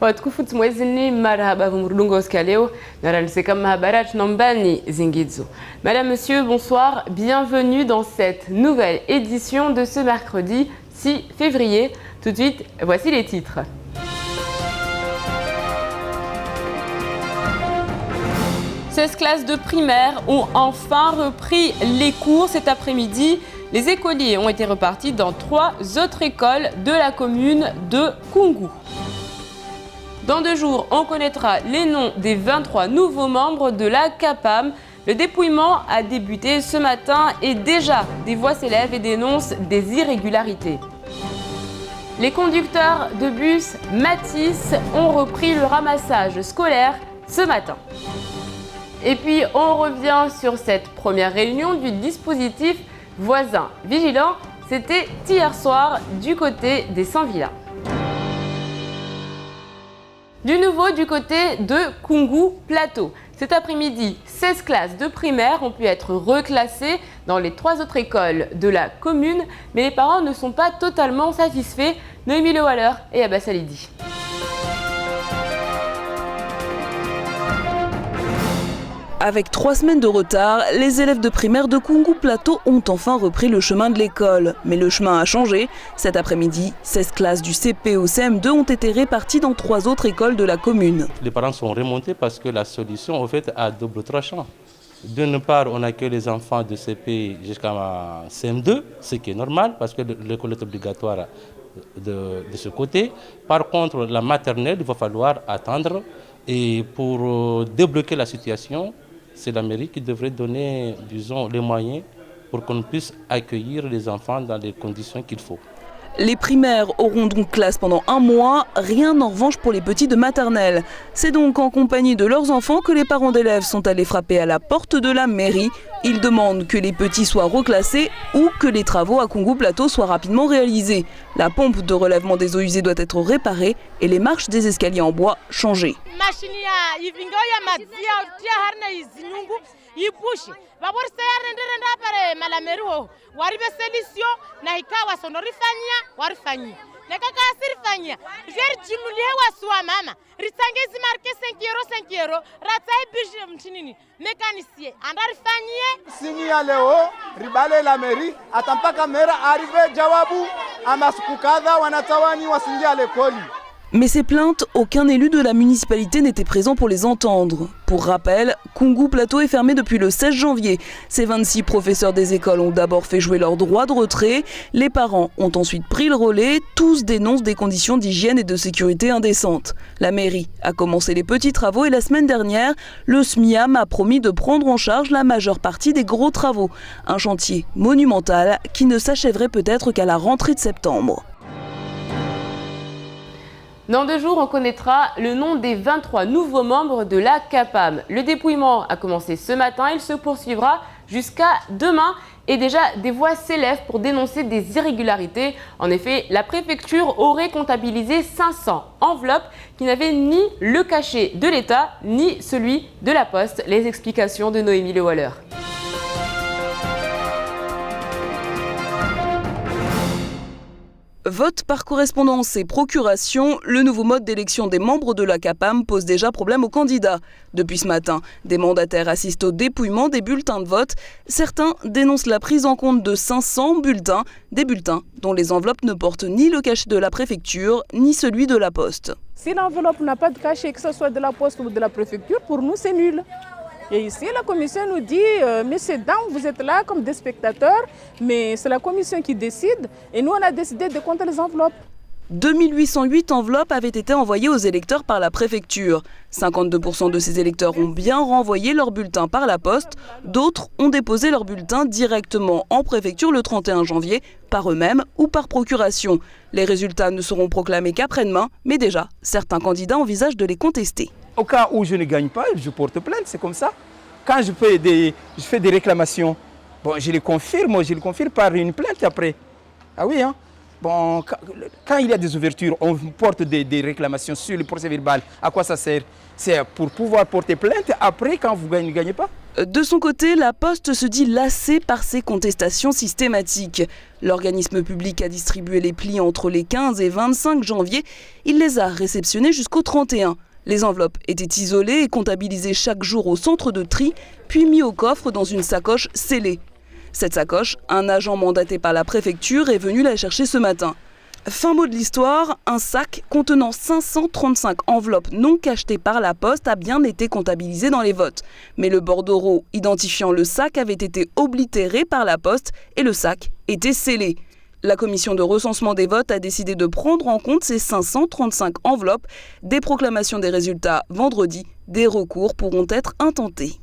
Watukufu mwezini marhaba vumurudungo oskaleo naraniseka mahabarat nombani zingidzo. Madame, Monsieur, bonsoir, bienvenue dans cette nouvelle édition de ce mercredi 6 février. Tout de suite, voici les titres. Les 16 classes de primaire ont enfin repris les cours cet après-midi. Les écoliers ont été repartis dans 3 autres écoles de la commune de Koungou. Dans 2 jours, on connaîtra les noms des 23 nouveaux membres de la CAPAM. Le dépouillement a débuté ce matin et déjà des voix s'élèvent et dénoncent des irrégularités. Les conducteurs de bus Matisse ont repris le ramassage scolaire ce matin. Et puis on revient sur cette première réunion du dispositif voisin vigilant. C'était hier soir du côté des 100 villas. Du nouveau du côté de Koungou Plateau. Cet après-midi, 16 classes de primaire ont pu être reclassées dans les 3 autres écoles de la commune, mais les parents ne sont pas totalement satisfaits. Noémie Le Waller et Abbas Alidi. Avec 3 semaines de retard, les élèves de primaire de Koungou Plateau ont enfin repris le chemin de l'école. Mais le chemin a changé. Cet après-midi, 16 classes du CP au CM2 ont été réparties dans 3 autres écoles de la commune. Les parents sont remontés parce que la solution, en fait, a double tranchant. D'une part, on accueille les enfants de CP jusqu'à CM2, ce qui est normal parce que l'école est obligatoire de ce côté. Par contre, la maternelle, il va falloir attendre. Et pour débloquer la situation, c'est la mairie qui devrait donner, disons, les moyens pour qu'on puisse accueillir les enfants dans les conditions qu'il faut. Les primaires auront donc classe pendant 1 mois, rien en revanche pour les petits de maternelle. C'est donc en compagnie de leurs enfants que les parents d'élèves sont allés frapper à la porte de la mairie. Ils demandent que les petits soient reclassés ou que les travaux à Koungou Plateau soient rapidement réalisés. La pompe de relèvement des eaux usées doit être réparée et les marches des escaliers en bois changées. Mais ces plaintes, aucun élu de la municipalité n'était présent pour les entendre. Pour rappel, Koungou Plateau est fermé depuis le 16 janvier. Ces 26 professeurs des écoles ont d'abord fait jouer leur droit de retrait. Les parents ont ensuite pris le relais. Tous dénoncent des conditions d'hygiène et de sécurité indécentes. La mairie a commencé les petits travaux et la semaine dernière, le SMIAM a promis de prendre en charge la majeure partie des gros travaux. Un chantier monumental qui ne s'achèverait peut-être qu'à la rentrée de septembre. Dans 2 jours, on connaîtra le nom des 23 nouveaux membres de la CAPAM. Le dépouillement a commencé ce matin, il se poursuivra jusqu'à demain. Et déjà, des voix s'élèvent pour dénoncer des irrégularités. En effet, la préfecture aurait comptabilisé 500 enveloppes qui n'avaient ni le cachet de l'État, ni celui de la Poste. Les explications de Noémie Le Waller. Vote par correspondance et procuration, le nouveau mode d'élection des membres de la CAPAM pose déjà problème aux candidats. Depuis ce matin, des mandataires assistent au dépouillement des bulletins de vote. Certains dénoncent la prise en compte de 500 bulletins, des bulletins dont les enveloppes ne portent ni le cachet de la préfecture, ni celui de la Poste. Si l'enveloppe n'a pas de cachet, que ce soit de la Poste ou de la préfecture, pour nous c'est nul. Et ici, la commission nous dit, messieurs, dames, vous êtes là comme des spectateurs, mais c'est la commission qui décide. Et nous, on a décidé de compter les enveloppes. 2808 enveloppes avaient été envoyées aux électeurs par la préfecture. 52% de ces électeurs ont bien renvoyé leurs bulletins par la Poste. D'autres ont déposé leurs bulletins directement en préfecture le 31 janvier, par eux-mêmes ou par procuration. Les résultats ne seront proclamés qu'après-demain, mais déjà, certains candidats envisagent de les contester. Au cas où je ne gagne pas, je porte plainte, c'est comme ça. Quand je fais des réclamations, bon, je les confirme par une plainte après. Ah oui, hein? Bon, quand il y a des ouvertures, on porte des réclamations sur le procès verbal. À quoi ça sert? C'est pour pouvoir porter plainte après quand vous ne gagnez pas. De son côté, la Poste se dit lassée par ces contestations systématiques. L'organisme public a distribué les plis entre les 15 et 25 janvier. Il les a réceptionnés jusqu'au 31. Les enveloppes étaient isolées et comptabilisées chaque jour au centre de tri, puis mis au coffre dans une sacoche scellée. Cette sacoche, un agent mandaté par la préfecture est venu la chercher ce matin. Fin mot de l'histoire, un sac contenant 535 enveloppes non cachetées par la Poste a bien été comptabilisé dans les votes. Mais le bordereau identifiant le sac avait été oblitéré par la Poste et le sac était scellé. La commission de recensement des votes a décidé de prendre en compte ces 535 enveloppes. Des proclamations des résultats vendredi, des recours pourront être intentés.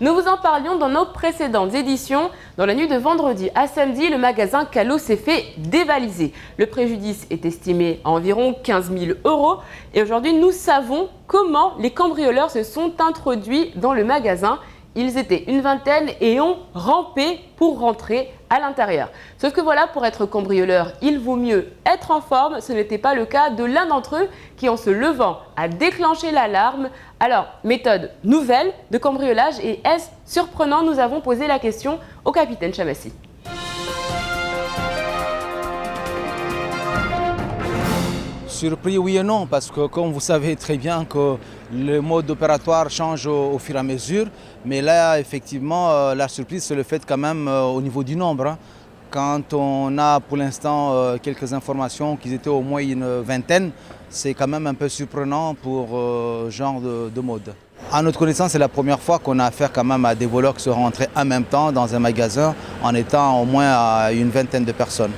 Nous vous en parlions dans nos précédentes éditions. Dans la nuit de vendredi à samedi, le magasin Callot s'est fait dévaliser. Le préjudice est estimé à environ 15 000 €. Et aujourd'hui, nous savons comment les cambrioleurs se sont introduits dans le magasin. Ils étaient une vingtaine et ont rampé pour rentrer à l'intérieur. Sauf que voilà, pour être cambrioleur, il vaut mieux être en forme. Ce n'était pas le cas de l'un d'entre eux qui, en se levant, a déclenché l'alarme. Alors, méthode nouvelle de cambriolage et est-ce surprenant? Nous avons posé la question au capitaine Chamassi. Surpris, oui et non, parce que comme vous savez très bien que le mode opératoire change au fur et à mesure, mais là effectivement la surprise c'est le fait quand même au niveau du nombre. Hein. Quand on a pour l'instant quelques informations qu'ils étaient au moins une vingtaine, c'est quand même un peu surprenant pour ce genre de mode. À notre connaissance, c'est la première fois qu'on a affaire quand même à des voleurs qui sont rentrés en même temps dans un magasin en étant au moins à une vingtaine de personnes.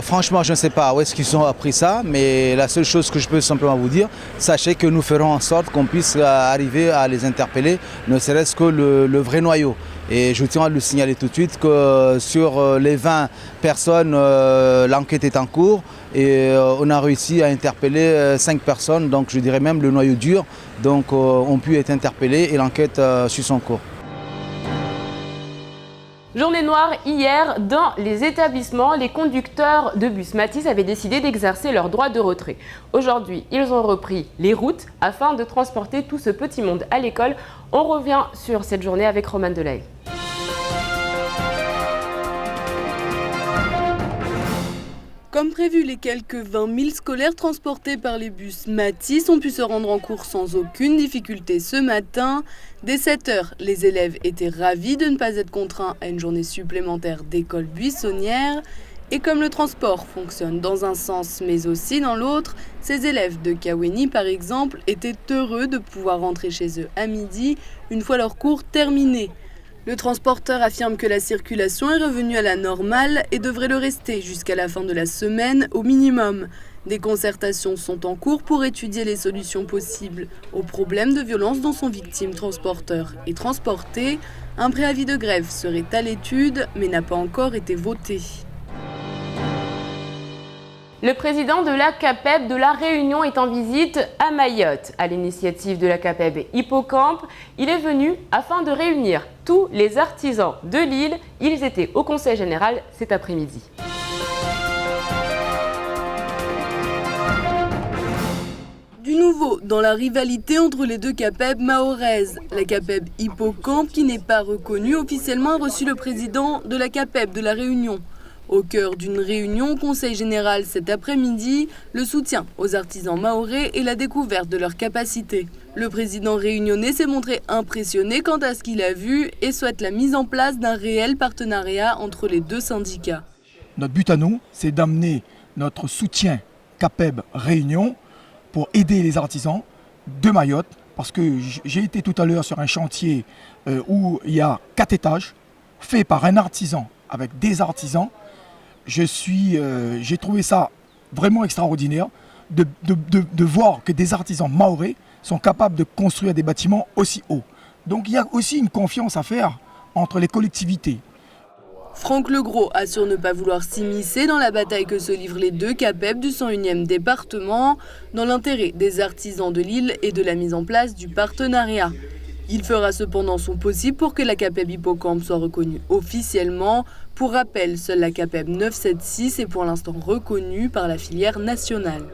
Franchement, je ne sais pas où est-ce qu'ils ont appris ça, mais la seule chose que je peux simplement vous dire, sachez que nous ferons en sorte qu'on puisse arriver à les interpeller, ne serait-ce que le vrai noyau. Et je tiens à le signaler tout de suite que sur les 20 personnes, l'enquête est en cours et on a réussi à interpeller 5 personnes, donc je dirais même le noyau dur, donc ont pu être interpellés et l'enquête suit son cours. Journée noire hier dans les établissements. Les conducteurs de bus Matisse avaient décidé d'exercer leur droit de retrait. Aujourd'hui, ils ont repris les routes afin de transporter tout ce petit monde à l'école. On revient sur cette journée avec Romane Delahaye. Comme prévu, les quelques 20 000 scolaires transportés par les bus Matisse ont pu se rendre en cours sans aucune difficulté ce matin. Dès 7 h, les élèves étaient ravis de ne pas être contraints à une journée supplémentaire d'école buissonnière. Et comme le transport fonctionne dans un sens mais aussi dans l'autre, ces élèves de Kaweni par exemple étaient heureux de pouvoir rentrer chez eux à midi une fois leur cours terminé. Le transporteur affirme que la circulation est revenue à la normale et devrait le rester jusqu'à la fin de la semaine au minimum. Des concertations sont en cours pour étudier les solutions possibles aux problèmes de violence dont sont victimes transporteurs et transportés. Un préavis de grève serait à l'étude mais n'a pas encore été voté. Le président de la CAPEB de La Réunion est en visite à Mayotte. À l'initiative de la CAPEB Hippocampe, il est venu afin de réunir tous les artisans de l'île. Ils étaient au Conseil général cet après-midi. Du nouveau dans la rivalité entre les deux CAPEB mahoraises. La CAPEB Hippocampe, qui n'est pas reconnue officiellement, a reçu le président de la CAPEB de La Réunion. Au cœur d'une réunion au Conseil général cet après-midi, le soutien aux artisans mahorais et la découverte de leurs capacités. Le président réunionnais s'est montré impressionné quant à ce qu'il a vu et souhaite la mise en place d'un réel partenariat entre les deux syndicats. Notre but à nous, c'est d'amener notre soutien CAPEB Réunion pour aider les artisans de Mayotte, parce que j'ai été tout à l'heure sur un chantier où il y a 4 étages, fait par un artisan avec des artisans. J'ai trouvé ça vraiment extraordinaire de voir que des artisans mahorais sont capables de construire des bâtiments aussi hauts. Donc il y a aussi une confiance à faire entre les collectivités. Franck Legros assure ne pas vouloir s'immiscer dans la bataille que se livrent les deux CAPEB du 101e département, dans l'intérêt des artisans de l'île et de la mise en place du partenariat. Il fera cependant son possible pour que la CAPEB Hippocampe soit reconnue officiellement. Pour rappel, seule la CAPEB 976 est pour l'instant reconnue par la filière nationale.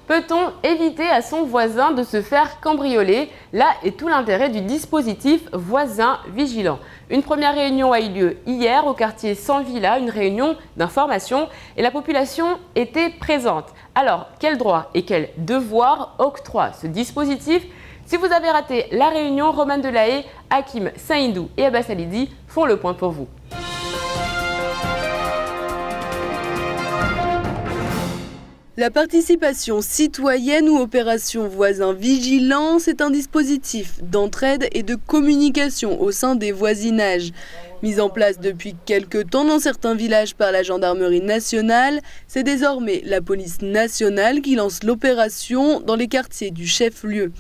Peut-on éviter à son voisin de se faire cambrioler? Là est tout l'intérêt du dispositif Voisin Vigilant. Une première réunion a eu lieu hier au quartier San Villa, une réunion d'information et la population était présente. Alors, quels droits et quels devoirs octroie ce dispositif? Si vous avez raté la réunion, Roman Delahaye, Hakim Saïndou et Abbas Alidi font le point pour vous. La participation citoyenne ou opération voisin vigilant, c'est un dispositif d'entraide et de communication au sein des voisinages. Mis en place depuis quelques temps dans certains villages par la gendarmerie nationale, c'est désormais la police nationale qui lance l'opération dans les quartiers du chef-lieu.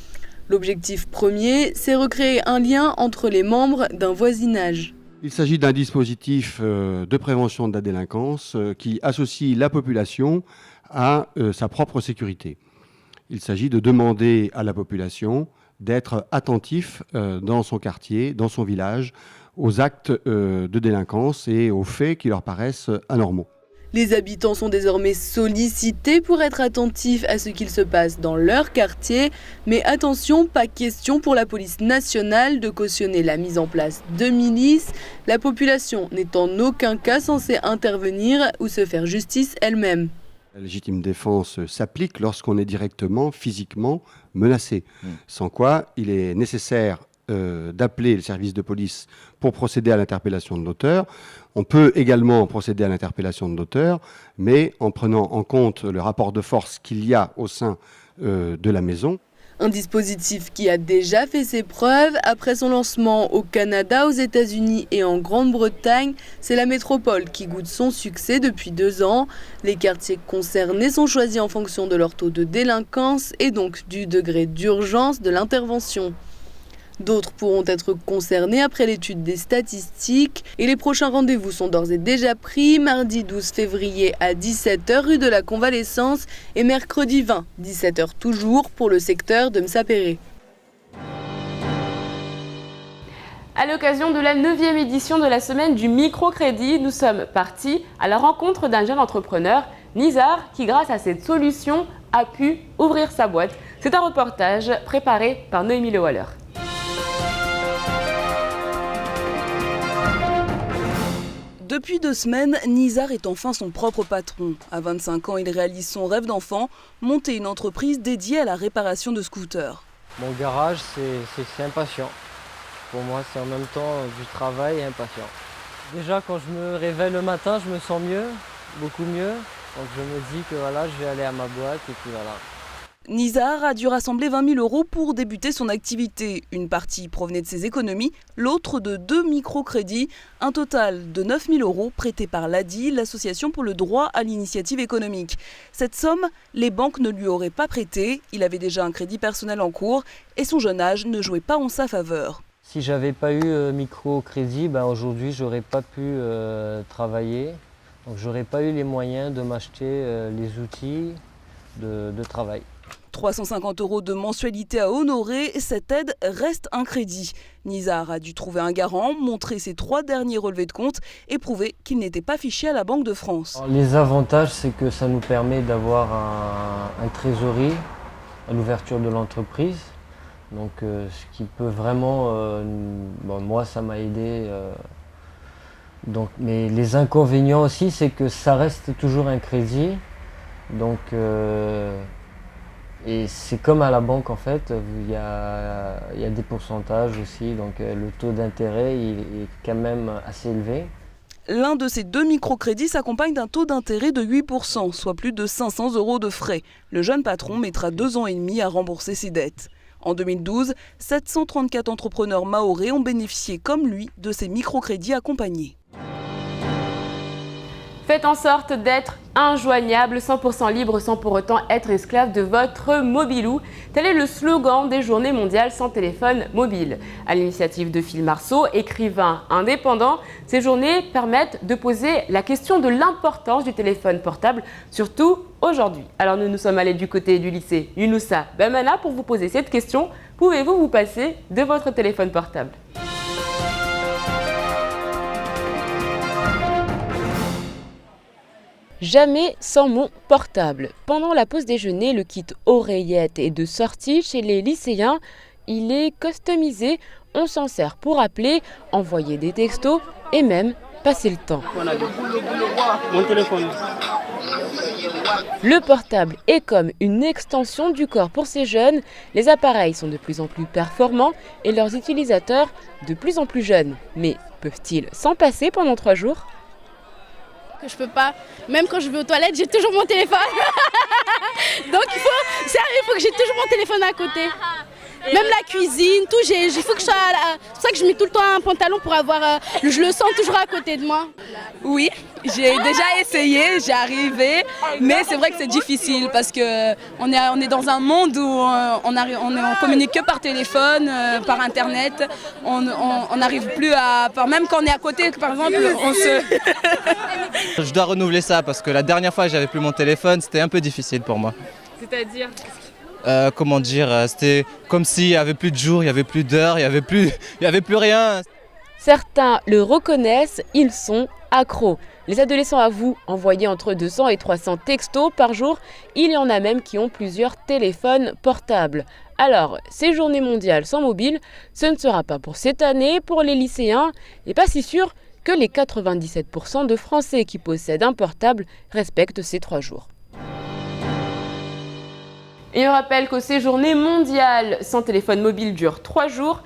L'objectif premier, c'est recréer un lien entre les membres d'un voisinage. Il s'agit d'un dispositif de prévention de la délinquance qui associe la population à sa propre sécurité. Il s'agit de demander à la population d'être attentif dans son quartier, dans son village, aux actes de délinquance et aux faits qui leur paraissent anormaux. Les habitants sont désormais sollicités pour être attentifs à ce qu'il se passe dans leur quartier. Mais attention, pas question pour la police nationale de cautionner la mise en place de milices. La population n'est en aucun cas censée intervenir ou se faire justice elle-même. La légitime défense s'applique lorsqu'on est directement, physiquement menacé. Sans quoi, il est nécessaire d'appeler le service de police pour procéder à l'interpellation de l'auteur. On peut également procéder à l'interpellation de l'auteur, mais en prenant en compte le rapport de force qu'il y a au sein de la maison. Un dispositif qui a déjà fait ses preuves. Après son lancement au Canada, aux États-Unis et en Grande-Bretagne, c'est la métropole qui goûte son succès depuis 2 ans. Les quartiers concernés sont choisis en fonction de leur taux de délinquance et donc du degré d'urgence de l'intervention. D'autres pourront être concernés après l'étude des statistiques et les prochains rendez-vous sont d'ores et déjà pris, mardi 12 février à 17h rue de la Convalescence et mercredi 20, 17h toujours pour le secteur de Msapéré. À l'occasion de la 9e édition de la semaine du microcrédit, nous sommes partis à la rencontre d'un jeune entrepreneur, Nizar, qui grâce à cette solution a pu ouvrir sa boîte. C'est un reportage préparé par Noémie Lewaller. Depuis 2 semaines, Nizar est enfin son propre patron. À 25 ans, il réalise son rêve d'enfant, monter une entreprise dédiée à la réparation de scooters. Mon garage, c'est impatient. Pour moi, c'est en même temps du travail et impatient. Déjà, quand je me réveille le matin, je me sens mieux, beaucoup mieux. Donc je me dis que voilà, je vais aller à ma boîte et puis voilà. Nizar a dû rassembler 20 000 € pour débuter son activité. Une partie provenait de ses économies, l'autre de 2 microcrédits. Un total de 9 000 € prêtés par l'ADI, l'Association pour le droit à l'initiative économique. Cette somme, les banques ne lui auraient pas prêté. Il avait déjà un crédit personnel en cours et son jeune âge ne jouait pas en sa faveur. Si j'avais pas eu microcrédit, aujourd'hui, j'aurais pas pu travailler. Donc j'aurais pas eu les moyens de m'acheter les outils de travail. 350 € de mensualité à honorer, cette aide reste un crédit. Nizar a dû trouver un garant, montrer ses 3 derniers relevés de compte et prouver qu'il n'était pas fiché à la Banque de France. Les avantages, c'est que ça nous permet d'avoir un trésorerie à l'ouverture de l'entreprise. Donc ce qui peut vraiment, moi ça m'a aidé. Mais les inconvénients aussi, c'est que ça reste toujours un crédit. Donc et c'est comme à la banque en fait, il y a des pourcentages aussi, donc le taux d'intérêt il est quand même assez élevé. L'un de ces 2 microcrédits s'accompagne d'un taux d'intérêt de 8%, soit plus de 500 € de frais. Le jeune patron mettra 2 ans et demi à rembourser ses dettes. En 2012, 734 entrepreneurs mahorais ont bénéficié comme lui de ces microcrédits accompagnés. Faites en sorte d'être injoignable, 100% libre sans pour autant être esclave de votre mobilou. Tel est le slogan des Journées mondiales sans téléphone mobile. À l'initiative de Phil Marceau, écrivain indépendant, ces journées permettent de poser la question de l'importance du téléphone portable, surtout aujourd'hui. Alors nous sommes allés du côté du lycée Younoussa Bamana pour vous poser cette question. Pouvez-vous vous passer de votre téléphone portable ? Jamais sans mon portable. Pendant la pause déjeuner, le kit oreillette est de sortie chez les lycéens. Il est customisé, on s'en sert pour appeler, envoyer des textos et même passer le temps. Le portable est comme une extension du corps pour ces jeunes. Les appareils sont de plus en plus performants et leurs utilisateurs de plus en plus jeunes. Mais peuvent-ils s'en passer pendant 3 jours ? Que je peux pas, même quand je vais aux toilettes, j'ai toujours mon téléphone. Donc il faut que j'ai toujours mon téléphone à côté. Même la cuisine, tout, il faut que je sois là. C'est pour ça que je mets tout le temps un pantalon pour avoir, je le sens toujours à côté de moi. Oui, j'ai déjà essayé, j'ai arrivé, mais c'est vrai que c'est difficile parce que on est dans un monde où on communique que par téléphone, par internet. On n'arrive plus à, même quand on est à côté, par exemple, on se. Je dois renouveler ça parce que la dernière fois que j'avais plus mon téléphone, c'était un peu difficile pour moi. C'est-à-dire comment dire, c'était comme s'il n'y avait plus de jours, il n'y avait plus d'heures, il n'y avait plus rien. Certains le reconnaissent, ils sont accros. Les adolescents avouent envoyer entre 200 et 300 textos par jour. Il y en a même qui ont plusieurs téléphones portables. Alors, ces journées mondiales sans mobile, ce ne sera pas pour cette année, pour les lycéens, et pas si sûr que les 97% de Français qui possèdent un portable respectent ces 3 jours. Et on rappelle que ces journées mondiales sans téléphone mobile durent 3 jours.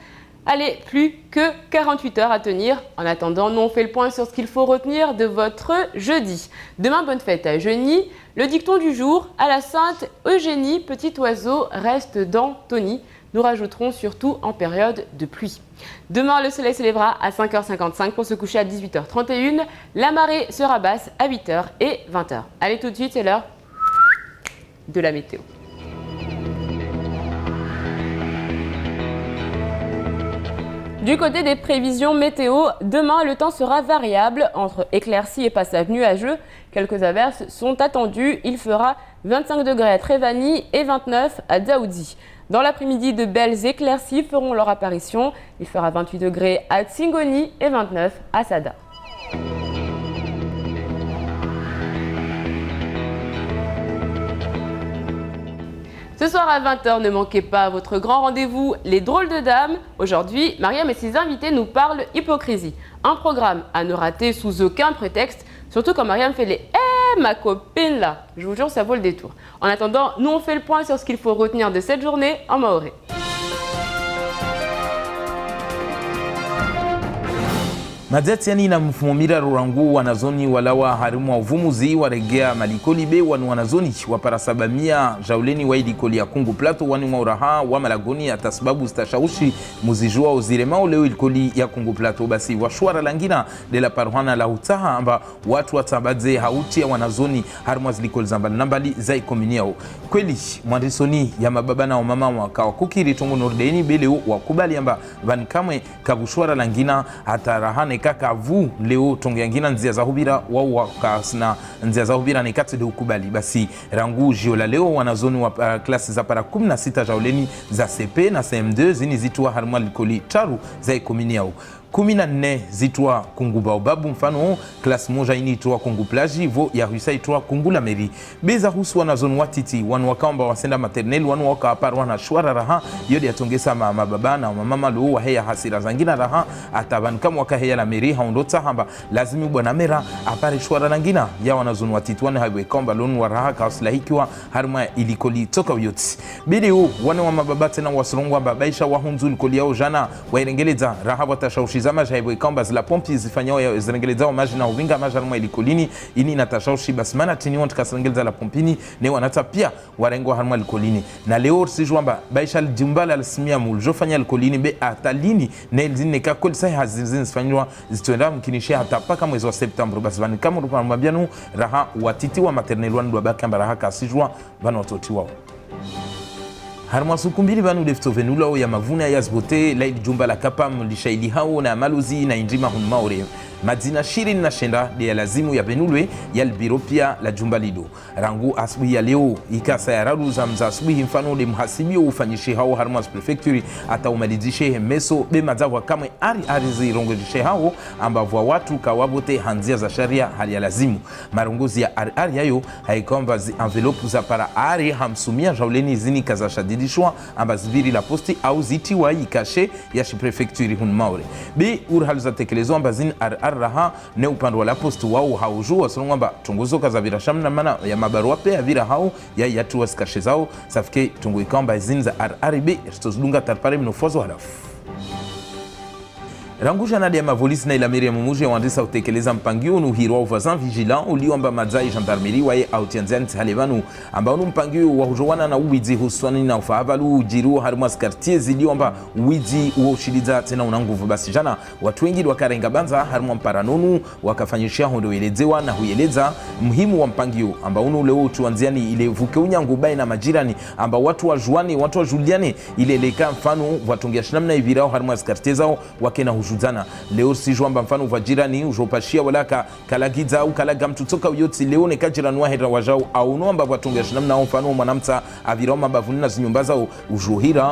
Allez, plus que 48 heures à tenir. En attendant, nous on fait le point sur ce qu'il faut retenir de votre jeudi. Demain, bonne fête à Eugénie. Le dicton du jour, à la Sainte Eugénie, petit oiseau reste dans Tony. Nous rajouterons surtout en période de pluie. Demain, le soleil se lèvera à 5h55 pour se coucher à 18h31. La marée sera basse à 8h et 20h. Allez, tout de suite, c'est l'heure de la météo. Du côté des prévisions météo, demain le temps sera variable entre éclaircies et passages nuageux. Quelques averses sont attendues. Il fera 25 degrés à Trévani et 29 à Dzaoudzi. Dans l'après-midi, de belles éclaircies feront leur apparition. Il fera 28 degrés à Tsingoni et 29 à Sada. Ce soir à 20h, ne manquez pas votre grand rendez-vous, les drôles de dames. Aujourd'hui, Mariam et ses invités nous parlent hypocrisie. Un programme à ne rater sous aucun prétexte, surtout quand Mariam fait les « Eh, ma copine là !» Je vous jure, ça vaut le détour. En attendant, nous on fait le point sur ce qu'il faut retenir de cette journée en maoré. Madzatiani na mfumira rurangu wanazoni walawa harimu wa uvumuzi waregea malikoli be wanu wanazoni waparasabamia jauleni wa ilikoli ya kungu plato wani mauraha wa malagoni ya tasbabu stashaushi muzijua uzirema leo ilikoli ya kungu plato basi washwara langina de la paruhana la hutaha amba watu watabadze hauti ya wanazoni harimu wa zilikoli zambali nambali za ikominiao. Kweli mwandisoni ya mababa na umama wakawa kukiri tongo nordeni beleo wakubali amba vankamwe kabushwara langina hatarahane kaka vu leo tongengina nzia za hubira wao wakasna nzia za hubira ni kati de ukubali basi rangu jiola leo wanazoni wa klasi za para 16 jauleni za CP na CM2 zini zitua harma likoli taru za ikomini yao 14 zitwa kungu baobabu mfano klasi moja ini itwa kungu plaji vo ya ruisa itwa kungu la meri beza husu wanazoni watiti wanu wakamba wasenda maternel wanu waka aparwa na shwara raha yodi atongesa mababa na mama lo wa heya hasira zangina raha ataban kama waka heya la meri haondota hamba lazimi bwana mera apare shwara langina ya wanazoni watiti wana hawe kamba lonu wa raha kauslahikiwa harma ilikoli toka uyoti bideo wana wa mababa tena wasurungwa babaisha wahunzu likoli yao jana wairengeleza raha watashaushi zama jaibu ikamba zila pompi zifanyao zirengelezao maji na uvinga majarma ilikolini ini natashaushi basmana tini wantu kasarengeleza la pompini ne wanata pia warengo harma ilikolini na leo sijwamba baisha jumbala alsimia muljofanya ilikolini be atalini ne zine ka kol sai hazizin zifanywa zitoenda mkinishia hata paka mwezi wa September basi vani kama rupa mabianu raha watiti wa maternel wandu wabaka raha kasijwa bana watoti wao harma sukumbili banu deftovenula ya mavuna ya zbote laidi jumba la kapam lishaili hao na maluzi na indima hunmaore madzina shirini na shenda ya lazimu ya benulwe ya albiro pia la jumba lido rangu asubuhi ya leo ikasa ya radu za mza asubuhi mfano de mhasibio ufanyishe hao harmas prefecture ata umalizishe meso be madzawa kamwe ari zirongojeshe hao ambavwa watu kawabote hanzia za sharia hali ya lazimu marongozi ya ari yayo haikomba zi envelope za para ari hamsumia jauleni zini kaza shadidishwa ambazibiri la posti au zitiwa ikashe ya shi prefecture hunmaure be urhalu za tekelezo ambazini raha ne upande wa la post wao haujua sonongamba tunguzoka za virashamna mana ya mabarua pe ya vira hao ya yatu wasikashe zao safike tungu ikamba zinza RRB stozunga tarpare mnofozo halafu Rangusha na ya mavolisi na ilamiri ya mumuje wandisa utekeleza mpangio nuhirwa uvazan vigilant uliomba madzai gendarmerie wae autianziani halevanu amba unu mpangio wa hujowana na uwizi huswani na ufahavalu ujiru harimas kartie ziliomba uwizi uoshiliza tena unanguvu basi jana watu wengi wakarenga banza harimwa mparanonu wakafanyishia hondo elezewa na huyeleza muhimu wa mpangio amba unu leo tuanziani ile vuke unyangu bae na majirani amba watu wa juani watu wa juliane ile leka mfano watungia shinamna ivirao harimas kartie zao wakena juzana leo si jwamba mfano vajirani ujopashia walaka kalagiza au kalaga mtutoka uyoti leo ne kajira nwahera wajao au nomba watunga shinamna mfano mwanamta aviroma bavunina zinyumbaza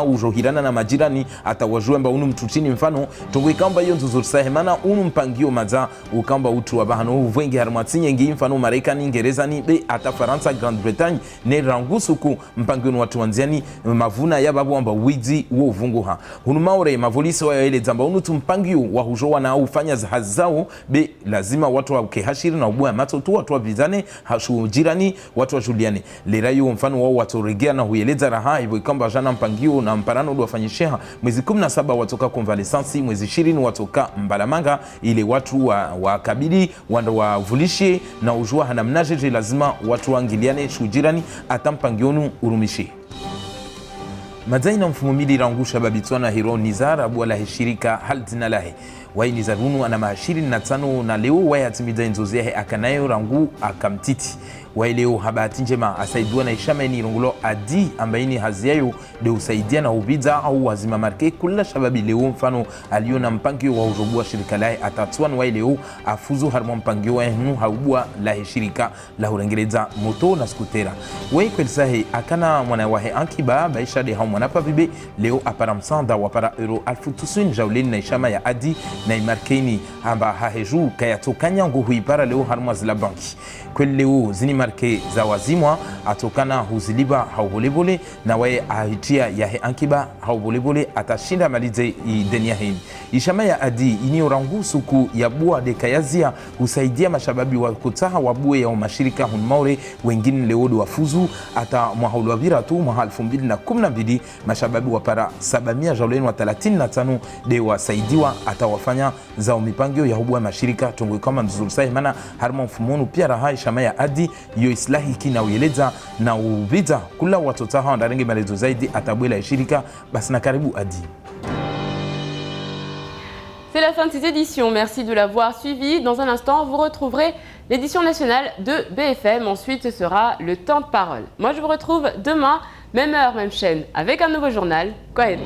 ujohirana na majirani atawajwemba unu mtutini mfano tungu ikamba iyo nzuzur sahemana unu mpangio maza ukamba utu wabahano uvengi harmatsinye ngi mfano Marekani Ingereza ni be ata Faransa Grande Bretagne ne rangusuku mpangio watu wanziani mavuna ya babu amba wizi uo uvunguha hunu maure mavolisi wa ele zamba unu tumpangi wa hujowa na ufanya zahazi zao be lazima watu wa kehashiri na ubuwa mato tu watu wa bizane hashu jirani watu wa juliane lerayo mfano wao watu regea na huyeleza raha hivyo ikamba jana mpangio na mparano udu wafanyisheha mwezi 17 watoka konvalesansi mwezi 20 watoka mbalamanga ile watu wa kabili wanda wa vulishe na ujua hanamnajeje lazima watu wangiliane shujirani atampangionu urumishi Madzaina mfumumili rangusha babitwana hiro nizara abu ala heshirika haldina lahe wai nizarunu ana mahashiri na tano na leo wai hatimida inzozehe akanayo rangu akamtiti wai leo habati njema asaidua na ishameni rongulo adi ambaini haziayo de usaidia na ubiza au wazima marke kula shababi leo mfano aliona mpangio wa ujobua shirika lahe atatuan wai leo afuzu harmo mpangio wa henu haubua lahe shirika la urengereza moto na skutera wai kwelisahe akana mwana wahe ankiba baisha de hao mwanapa vibe leo apara msanda wapara euro alfu tusuin jauleni na ishama ya adi na imarkeni amba haheju kayatokanya nguhu ipara leo harmo zila banki kweli leo zini marke za wazimwa atokana huziliba haubolebole na wae ahitia yahe ankiba haubolebole atashinda malize idenia hini ishama ya adi ini orangu suku ya bua de kayazia usaidia mashababi wa kutaha wabue ya mashirika hunmaure wengine leodo wafuzu ata mwahaulu wavira tu mwaha 2012 mashababi wa para 700 jauleni wa 35 de wasaidiwa ata wafanya za umipangio ya hubua mashirika tungu kama mzuru sahi mana harma mfumonu pia raha ishama ya adi yo islahi kina uyeleza na ubida kula watotaha wandarengi malezo zaidi atabwela ishirika basi na karibu adi. C'est la fin de cette édition, merci de l'avoir suivi. Dans un instant, vous retrouverez l'édition nationale de BFM. Ensuite, ce sera le temps de parole. Moi, je vous retrouve demain, même heure, même chaîne, avec un nouveau journal. Kwaheri.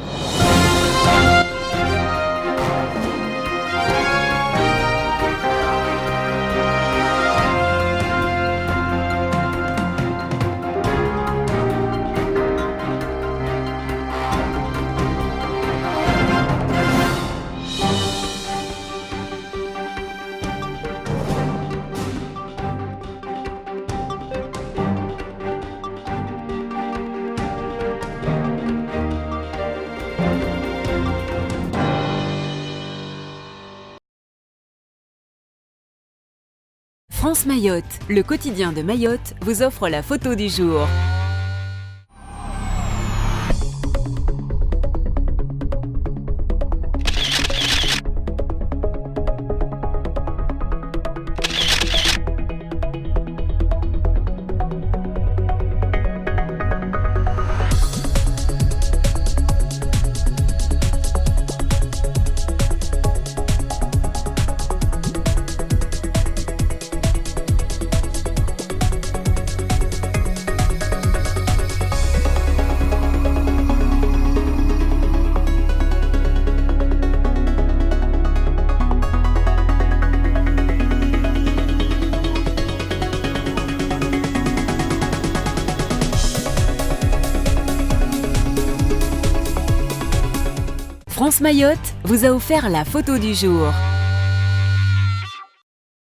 France Mayotte, le quotidien de Mayotte, vous offre la photo du jour. France Mayotte vous a offert la photo du jour.